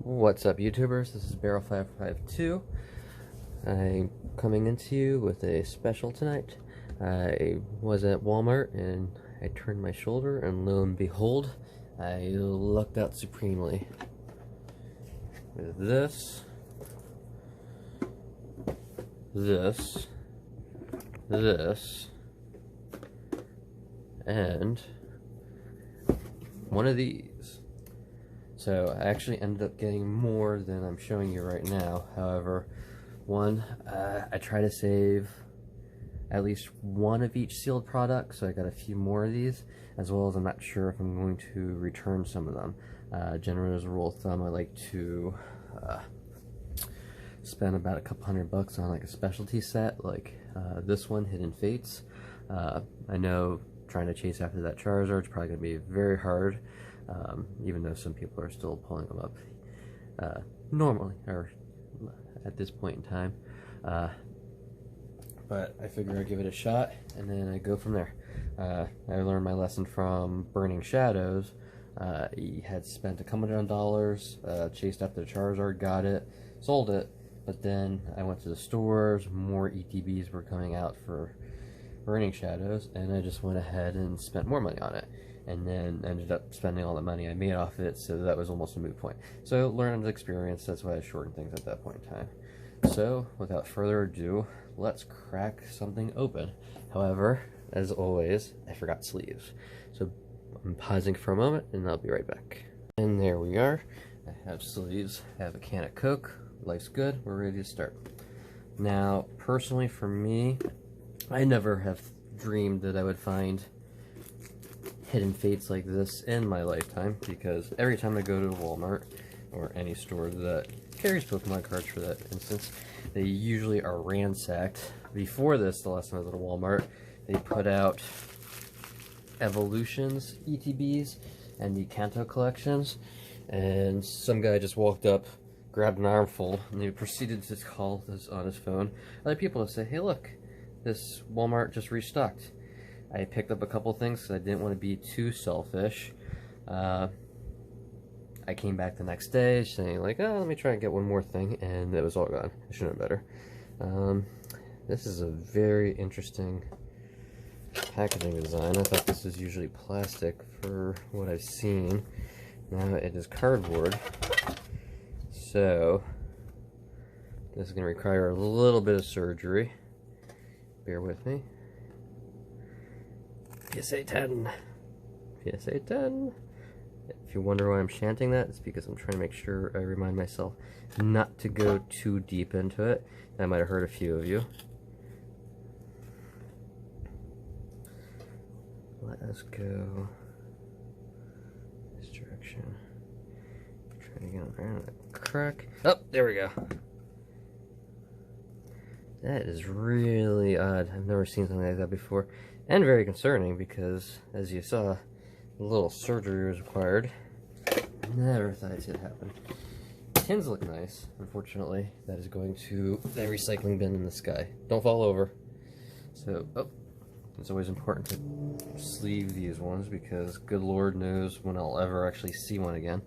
What's up, YouTubers? This is Barrel552. I'm coming into you with a special tonight. I was at Walmart and I turned my shoulder, and lo and behold, I lucked out supremely with this, and one of these. So I actually ended up getting more than I'm showing you right now. However, I try to save at least one of each sealed product, so I got a few more of these, as well as I'm not sure if I'm going to return some of them. Generally, as a rule of thumb, I like to spend about a couple $100 on like a specialty set, like this one, Hidden Fates. I know trying to chase after that Charizard is probably going to be very hard, even though some people are still pulling them up normally, or at this point in time. But I figure I'd give it a shot, and then I go from there. I learned my lesson from Burning Shadows. He had spent a couple $100, chased after the Charizard, got it, sold it, but then I went to the stores, more ETBs were coming out for Burning Shadows, and I just went ahead and spent more money on it, and then ended up spending all the money I made off it, so that was almost a moot point. So learned experience, that's why I shortened things at that point in time. So without further ado, let's crack something open. However, as always, I forgot sleeves. So I'm pausing for a moment and I'll be right back. And there we are. I have sleeves, I have a can of Coke, life's good, we're ready to start. Now, personally for me, I never have dreamed that I would find Hidden Fates like this in my lifetime, because every time I go to Walmart or any store that carries Pokemon cards for that instance, they usually are ransacked. Before this, the last time I was at a Walmart, they put out Evolutions ETBs and the Kanto collections, and some guy just walked up, grabbed an armful, and he proceeded to call this on his phone other people to say, hey look, this Walmart just restocked. I picked up a couple things because I didn't want to be too selfish. I came back the next day saying like, oh, let me try and get one more thing, and it was all gone. I should have better. This is a very interesting packaging design. I thought this was usually plastic for what I've seen. Now it is cardboard. So this is going to require a little bit of surgery. Bear with me. PSA 10. PSA 10. If you wonder why I'm chanting that, it's because I'm trying to make sure I remind myself not to go too deep into it. That might have hurt a few of you. Let us go this direction. Try to get around that crack. Oh, there we go. That is really odd. I've never seen something like that before. And very concerning because, as you saw, a little surgery was required. Never thought I'd see it happen. Tins look nice. Unfortunately, that is going to the recycling bin in the sky. Don't fall over. So, oh, it's always important to sleeve these ones because good Lord knows when I'll ever actually see one again.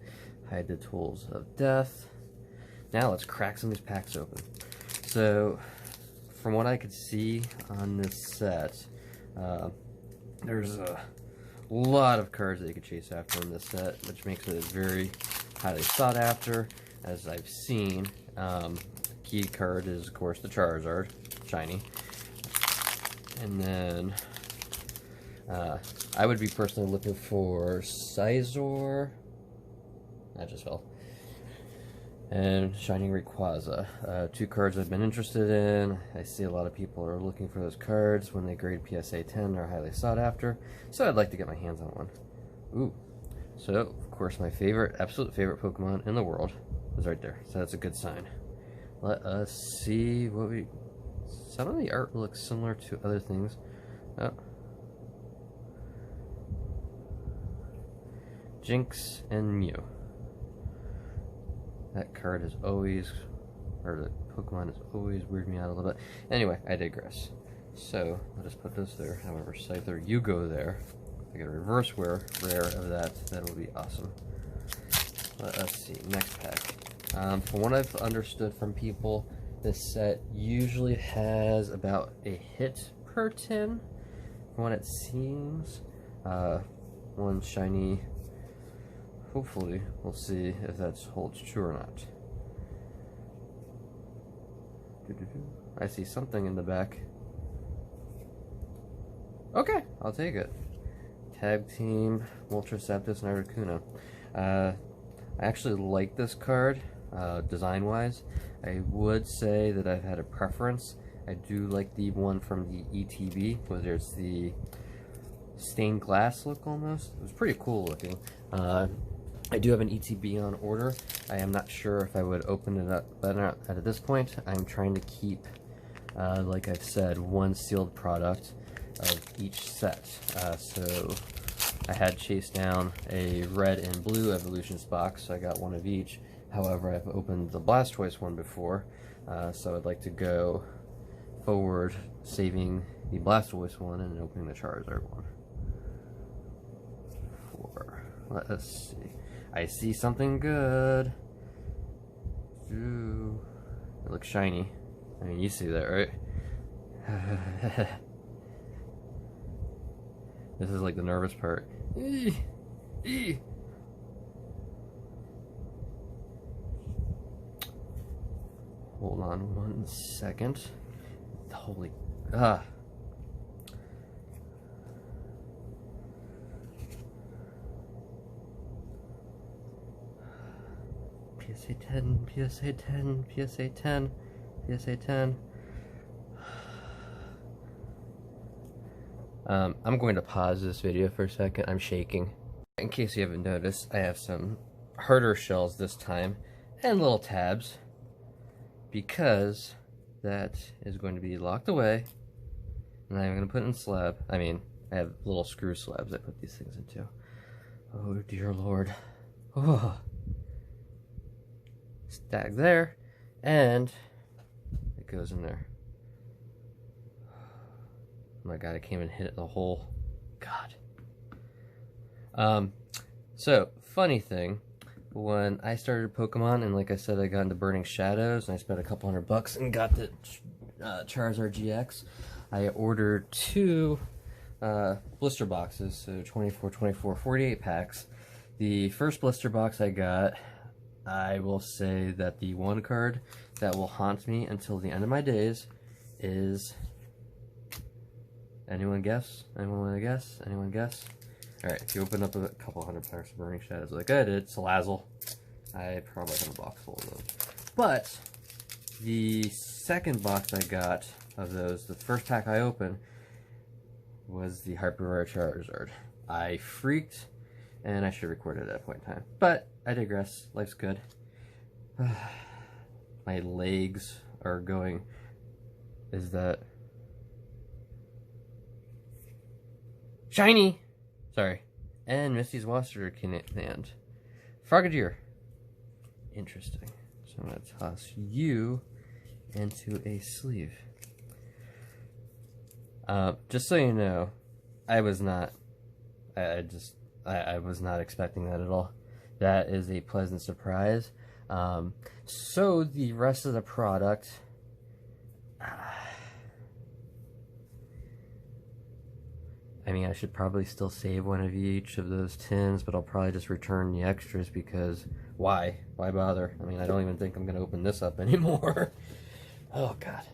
Hide the tools of death. Now let's crack some of these packs open. So, from what I could see on this set, there's a lot of cards that you could chase after in this set, which makes it very highly sought after. As I've seen, key card is of course the Charizard, shiny, and then I would be personally looking for Scizor, that just fell, and Shining Rayquaza. Two cards I've been interested in. I see a lot of people are looking for those cards when they grade PSA 10, they're highly sought after, so I'd like to get my hands on one. Ooh. So, of course, my absolute favorite Pokemon in the world is right there, so that's a good sign. Let us see what some of the art looks similar to other things. Oh. Jinx and Mew. That card is always, or the Pokemon has always weirded me out a little bit. Anyway, I digress. So, I'll just put this there. However, Scyther, you go there. If I get a reverse rare of that, that will be awesome. Let us see. Next pack. From what I've understood from people, this set usually has about a hit per tin, from what it seems. One shiny. Hopefully, we'll see if that holds true or not. I see something in the back. Okay, I'll take it. Tag Team, Ultraceptus, and Articuno. I actually like this card, design-wise. I would say that I've had a preference. I do like the one from the ETB, where there's the stained glass look almost. It was pretty cool looking. I do have an ETB on order. I am not sure if I would open it up, but at this point, I'm trying to keep, like I've said, one sealed product of each set. So I had chased down a red and blue Evolutions box, so I got one of each. However, I've opened the Blastoise one before, so I'd like to go forward, saving the Blastoise one and opening the Charizard one. Let us see. I see something good. Ooh. It looks shiny. I mean, you see that, right? This is like the nervous part. Hold on 1 second. Holy PSA 10, PSA 10, PSA 10, PSA 10. I'm going to pause this video for a second. I'm shaking. In case you haven't noticed, I have some harder shells this time and little tabs, because that is going to be locked away, and I'm going to put it in slab. I mean, I have little screw slabs I put these things into. Oh dear Lord. Oh. Stack there, and it goes in there. Oh my god, I came and hit it in the hole. God. So, funny thing, when I started Pokemon, and like I said, I got into Burning Shadows, and I spent a couple $100 and got the Charizard GX, I ordered 2 blister boxes, so 24, 48 packs. The first blister box I got, I will say that the one card that will haunt me until the end of my days is... Anyone guess? Anyone want to guess? Anyone guess? Alright, if you open up a couple $100 of Burning Shadows like I did, Salazzle, I probably have a box full of those. But the second box I got of those, the first pack I opened, was the Hyper Rare Charizard. I freaked, and I should have recorded at that point in time. But I digress. Life's good. My legs are going. Is that shiny? Sorry. And Misty's Waster Command. Frogadier. Interesting. So I'm going to toss you into a sleeve. Just so you know, I was not expecting that at all. That is a pleasant surprise. So the rest of the product, I mean, I should probably still save one of each of those tins, but I'll probably just return the extras, because why? Why bother? I mean, I don't even think I'm going to open this up anymore. Oh, God.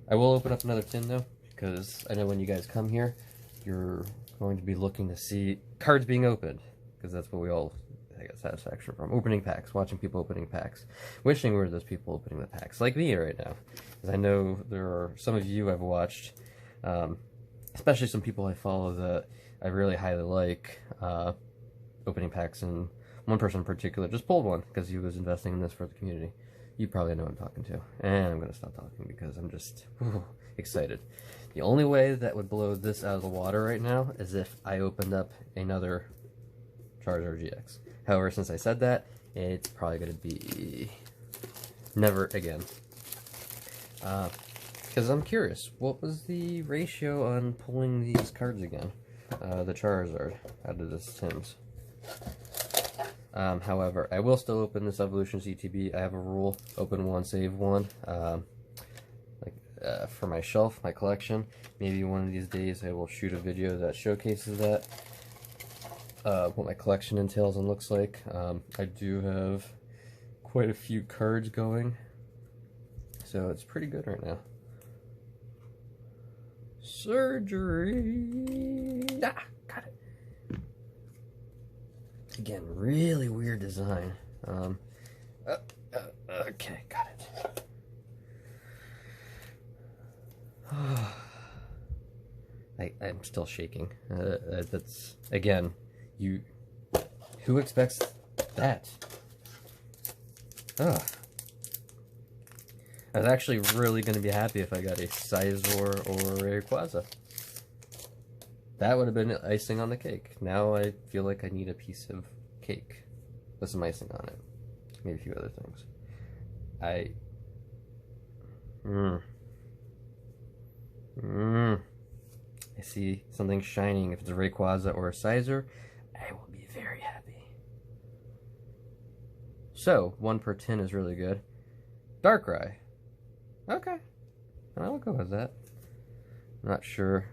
I will open up another tin, though, because I know when you guys come here, you're going to be looking to see cards being opened, because that's what we all get satisfaction from. Opening packs, watching people opening packs, wishing we were those people opening the packs, like me right now. Because I know there are some of you I've watched, especially some people I follow that I really highly like, opening packs, and one person in particular just pulled one because he was investing in this for the community. You probably know who I'm talking to. And I'm going to stop talking because I'm just excited. The only way that would blow this out of the water right now is if I opened up another Charizard GX. However, since I said that, it's probably going to be never again. Because I'm curious, what was the ratio on pulling these cards again? The Charizard out of this tins. However, I will still open this Evolutions ETB. I have a rule: open one, save one. For my shelf, my collection. Maybe one of these days I will shoot a video that showcases that, what my collection entails and looks like. I do have quite a few cards going, so it's pretty good right now. Surgery! Ah, got it. Again, really weird design. Okay, got it. I'm still shaking. That's, again, who expects that? Ugh. I was actually really going to be happy if I got a Scizor or Rayquaza. That would have been icing on the cake. Now I feel like I need a piece of cake with some icing on it. Maybe a few other things. I see something shining. If it's a Rayquaza or a Scizor, I will be very happy. So, 1 per 10 is really good. Darkrai. Okay. I'll go with that. I'm not sure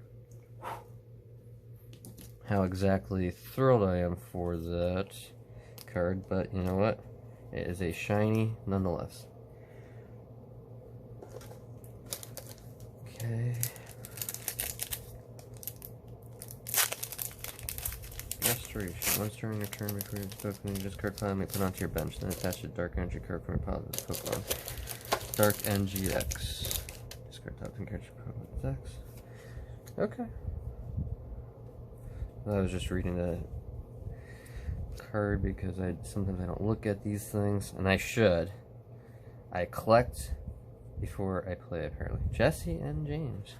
how exactly thrilled I am for that card, but you know what? It is a shiny nonetheless. Okay. Restoration. Once during your turn before you Pokemon, you discard pile, may put onto your bench, then attach a Dark Energy card from a pile of this Pokemon. Dark NGX. Discard top and catch your pile with Dex. Okay. I was just reading the card because sometimes I don't look at these things, and I should. I collect before I play, apparently. Jesse and James.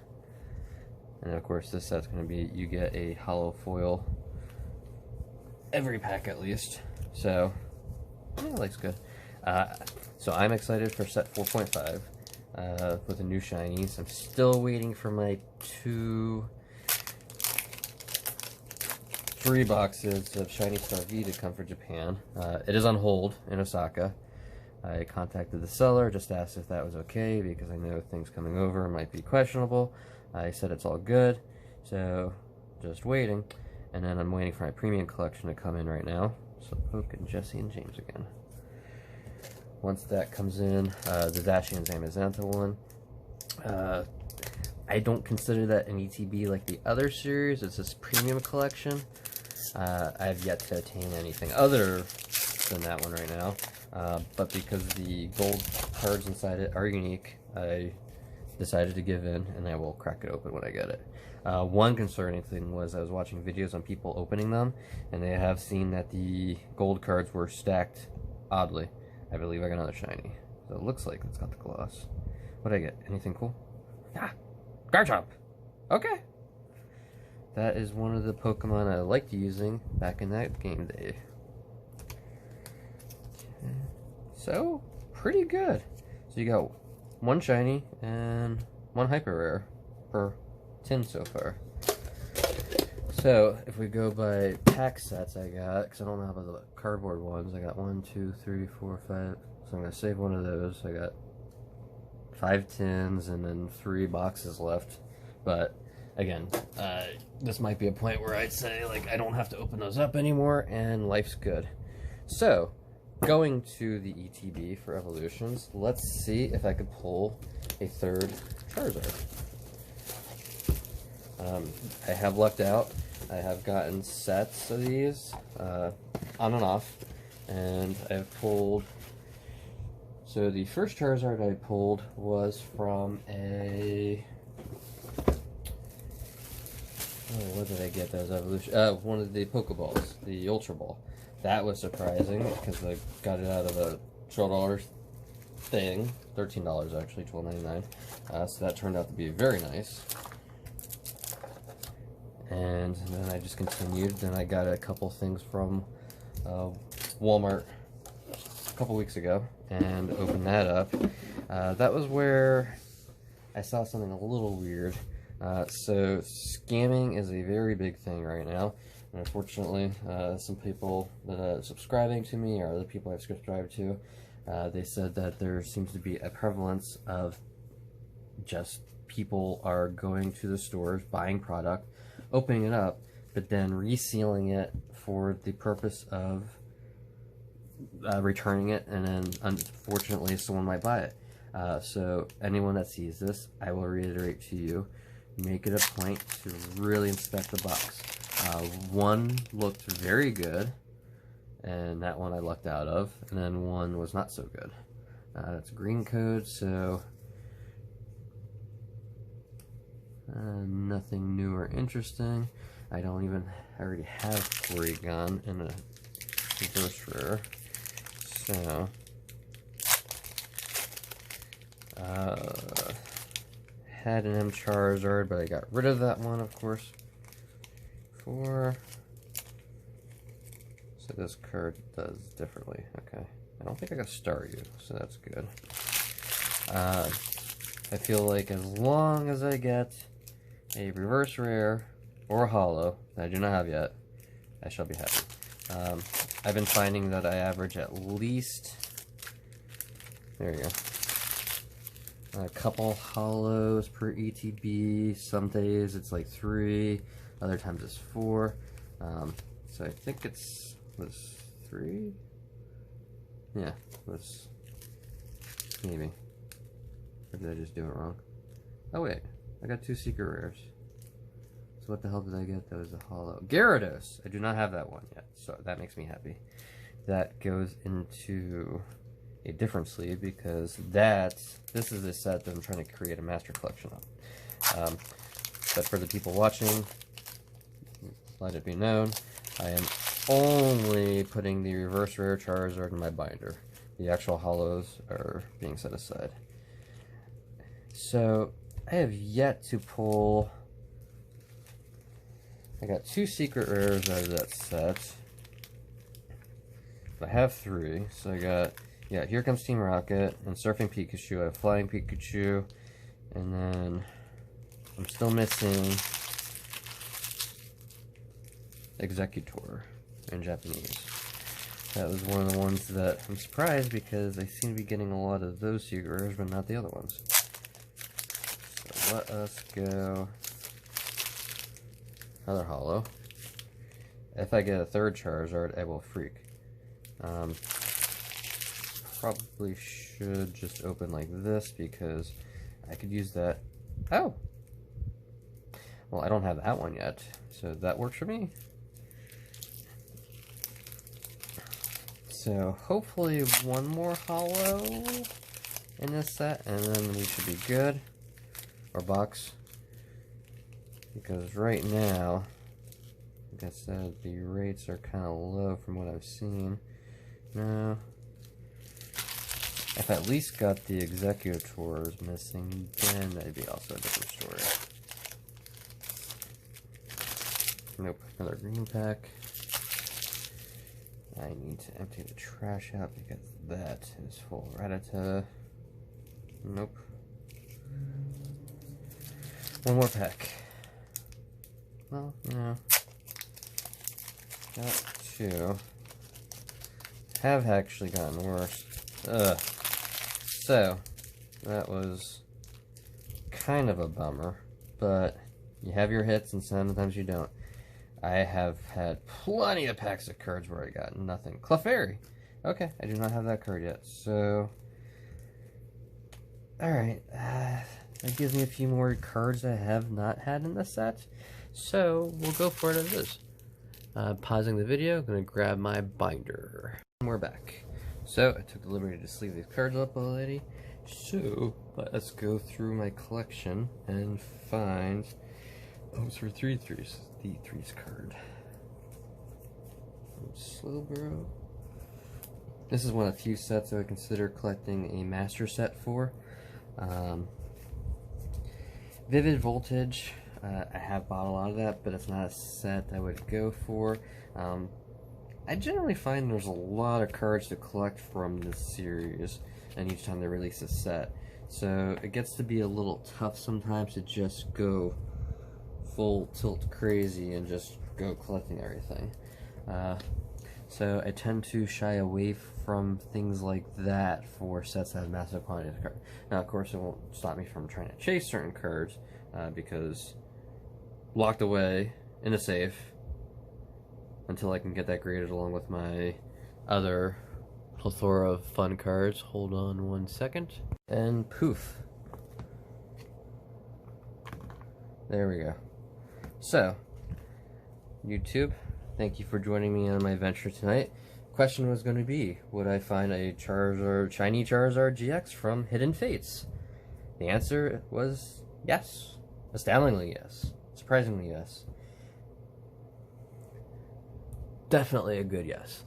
And of course this set's going to be, you get a hollow foil every pack at least. So, yeah, it looks good. So I'm excited for set 4.5 with the new shinies. I'm still waiting for my 3 boxes of Shiny Star V to come for Japan. It is on hold in Osaka. I contacted the seller, just asked if that was okay because I know things coming over might be questionable. I said it's all good, so just waiting. And then I'm waiting for my premium collection to come in right now. So Poke and Jesse and James again. Once that comes in, the Zacian and Zamazenta one. I don't consider that an ETB like the other series. It's this premium collection. I have yet to attain anything other than that one right now. But because the gold cards inside it are unique, I decided to give in, and I will crack it open when I get it. One concerning thing was I was watching videos on people opening them, and they have seen that the gold cards were stacked oddly. I believe I got another shiny. So it looks like it's got the gloss. What did I get? Anything cool? Ah! Garchomp! Okay! That is one of the Pokemon I liked using back in that game day. Okay. So, pretty good. So you got 1 shiny and 1 hyper rare per tin so far. So, if we go by pack sets I got, because I don't know about the cardboard ones, I got 1, 2, 3, 4, 5. So I'm going to save one of those. I got 5 tins and then 3 boxes left. But, again, this might be a point where I'd say, like, I don't have to open those up anymore, and life's good. So, going to the ETB for Evolutions, let's see if I could pull a 3rd Charizard. I have lucked out. I have gotten sets of these on and off, and I've pulled. So the first Charizard I pulled was from a. Oh, what did I get? That was Evolution. One of the Pokeballs, the Ultra Ball. That was surprising because I got it out of a $12 thing, $13 actually, $12.99. So that turned out to be very nice. And then I just continued. Then I got a couple things from Walmart a couple weeks ago and opened that up. That was where I saw something a little weird. So scamming is a very big thing right now. And unfortunately, some people that are subscribing to me, or other people I've subscribed to, they said that there seems to be a prevalence of just people are going to the stores, buying product, opening it up, but then resealing it for the purpose of returning it, and then unfortunately someone might buy it. So anyone that sees this, I will reiterate to you, make it a point to really inspect the box. One looked very good, and that one I lucked out of, and then one was not so good. That's green code, so nothing new or interesting. I already have Porygon in a reverse rare, so had an M Charizard, but I got rid of that one, of course. So this card does differently. Okay, I don't think I got Staryu, so that's good. I feel like as long as I get a reverse rare or a holo that I do not have yet, I shall be happy. I've been finding that I average at least, there you go, a couple holos per ETB. Some days it's like 3, other times it's 4. So I think was 3? Yeah, was maybe. Or did I just do it wrong? Oh wait, I got 2 secret rares. So what the hell did I get? That was a holo. Gyarados! I do not have that one yet, so that makes me happy. That goes into a different sleeve because this is a set that I'm trying to create a master collection of. But for the people watching, let it be known, I am only putting the reverse rare Charizard in my binder. The actual holos are being set aside. So I have yet to pull. I got 2 secret rares out of that set. I have 3, so I got, yeah, Here Comes Team Rocket and Surfing Pikachu. I have Flying Pikachu, and then I'm still missing Executor in Japanese. That was one of the ones that I'm surprised because I seem to be getting a lot of those secret rares, but not the other ones. So let us go. Another holo. If I get a 3rd Charizard, I will freak. Probably should just open like this because I could use that. Oh! Well, I don't have that one yet, so that works for me. So hopefully one more holo in this set, and then we should be good. Or box. Because right now, like I said, the rates are kind of low from what I've seen. No. If I at least got the Executors missing, then that'd be also a different story. Nope, another green pack. I need to empty the trash out because that is full. Rattata. Nope. One more pack. Well, no. Got 2. Have actually gotten worse. Ugh. So, that was kind of a bummer, but you have your hits and sometimes you don't. I have had plenty of packs of cards where I got nothing. Clefairy! Okay, I do not have that card yet, so... Alright, that gives me a few more cards I have not had in the set, so we'll go for it as is. Pausing the video, I'm going to grab my binder. And we're back. So, I took the liberty to sleeve these cards up already, so let us go through my collection and find... Oh, it's for 3-3s. The 3s card. Slowbro. This is one of the few sets I would consider collecting a master set for. Vivid Voltage. I have bought a lot of that, but it's not a set I would go for. I generally find there's a lot of cards to collect from this series, and each time they release a set. So it gets to be a little tough sometimes to just go full tilt crazy and just go collecting everything. So I tend to shy away from things like that for sets that have massive quantities of cards. Now, of course, it won't stop me from trying to chase certain cards, because locked away in a safe until I can get that graded along with my other plethora of fun cards. Hold on 1 second. And poof. There we go. So, YouTube, thank you for joining me on my adventure tonight. Question was going to be, would I find a Charizard, shiny Charizard GX from Hidden Fates? The answer was yes. Astoundingly yes. Surprisingly yes. Definitely a good yes.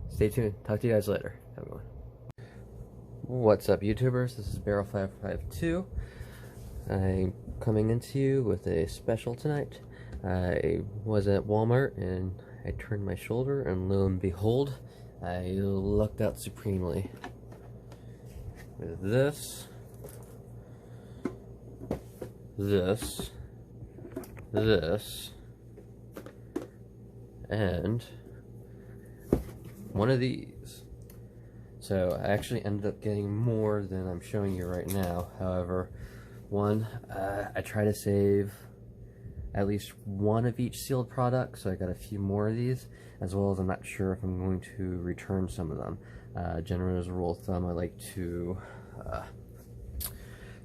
Stay tuned. Talk to you guys later. Have a good one. What's up, YouTubers? This is Barrel552. I'm coming into you with a special tonight. I was at Walmart and I turned my shoulder, and lo and behold, I lucked out supremely with this, and one of these. So I actually ended up getting more than I'm showing you right now. However, one, I try to save at least one of each sealed product, so I got a few more of these, as well as I'm not sure if I'm going to return some of them. Generally, as a rule of thumb, I like to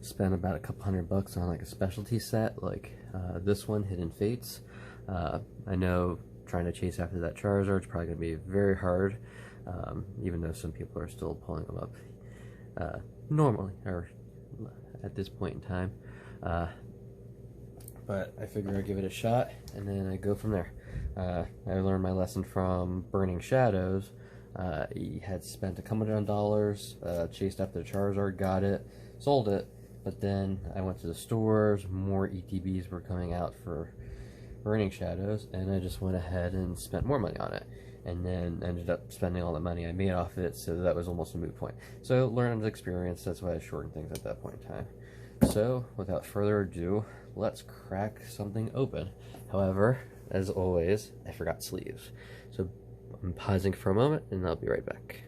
spend about a couple $100 on like a specialty set, like this one, Hidden Fates. I know trying to chase after that Charizard is probably going to be very hard, even though some people are still pulling them up normally, or at this point in time. But I figure I'd give it a shot, and then I go from there. I learned my lesson from Burning Shadows. He had spent a couple $100, chased after the Charizard, got it, sold it, but then I went to the stores, more ETBs were coming out for Burning Shadows, and I just went ahead and spent more money on it, and then ended up spending all the money I made off it, so that was almost a moot point. So learned experience, that's why I shortened things at that point in time. So, without further ado, let's crack something open. However, as always, I forgot sleeves. So I'm pausing for a moment, and I'll be right back.